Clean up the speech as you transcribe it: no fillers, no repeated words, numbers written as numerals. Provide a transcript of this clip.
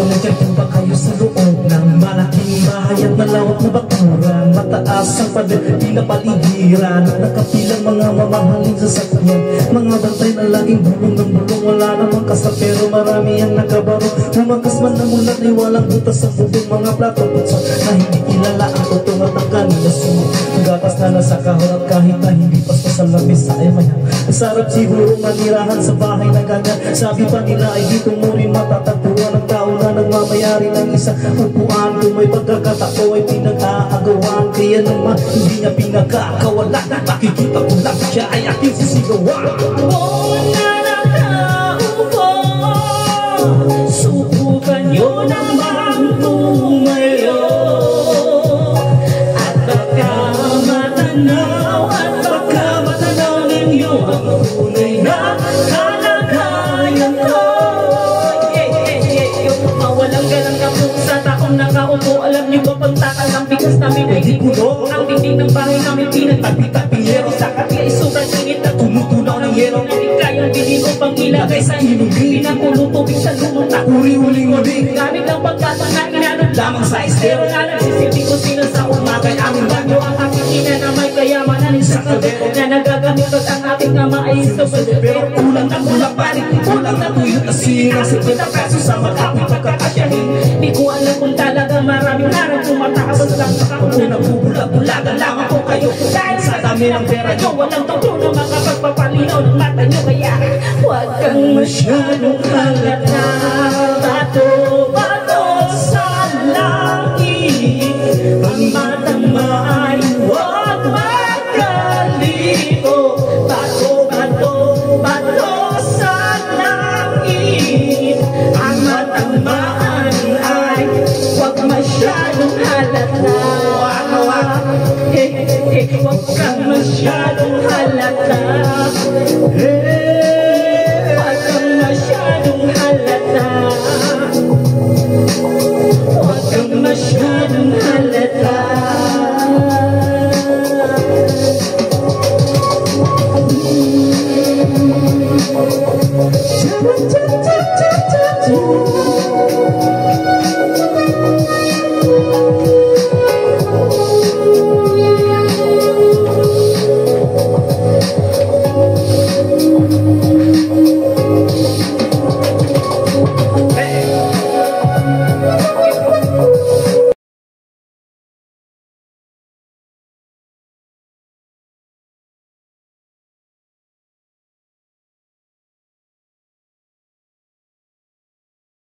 Nagtitimba kayo sa loob ng malaking bahay at malawak na bakuran. Mataas ang pader, di na paligiran. Nakapilang mga mamahaling sasakyan, mga bantay na laging bulong ng bulong. Wala namang kasal pero marami ang nakabaro. Umagas man ang ulan ay walang butas sa bubong. Mga plato putsa na hindi kilala ang tutong at ang kanila sumo. Gatas na nasa kahon at kahit na hindi paspas sa lamesa ay maya. Sarap siguro manirahan sa bahay na ganyan. Sabi pa nila ay dito mo rin matatagpuan ang tao na nagmamayari ng isang upuan. Kung may pagkakatao ay pinag-aagawan, kaya naman hindi niya pinagkakawalan. Nakikita ko lang siya ay aking sisigawan. Subukan nyo naman tumayo at baka matanaw ninyo ang tunay na kalagayan ko. Mawalang galang na po sa taong nakaupo. Alam nyo ba pagtakal ng bigas namin ay gipuno? Ang dingding ng bahay namin pinagtagpi-tagpiyero. Sa kati ay sobrang init at tumutunaw ng yero. Kayang bilhin o pang ilagay sa ilong. Pinakulong tubig sa lumang takuri-uling mo din. Gamit ang pagkata na inanod lamang sa estero. Nga nagsisilbi ko sila sa umagay aming bagyo. Ang aking ina na may kayamanan sa kadero na nagagamit at ang ating ama ay isobel. Pero kulang na kulang pa rin, kulang na tuyo na sira. 50 pesos sa makapit pagkakasyahin. Di ko alam kung talaga maraming harap tumatakas lang sa kako na nagbubulag-bulagan lamang po kayo. Dahil sa dami ng pera nyo, walang tungkol na makapagpapalinaw ng mata nyo. Kaya huwag kang masyadong halata. Bato-bato sa langit, ang matang ay huwag magkalito. Bato-bato sa langit, ang matang ay huwag masyadong halata. Huwag kang masyadong halata. Huwag kang masyadong halata. Huwag kang masyadong halata.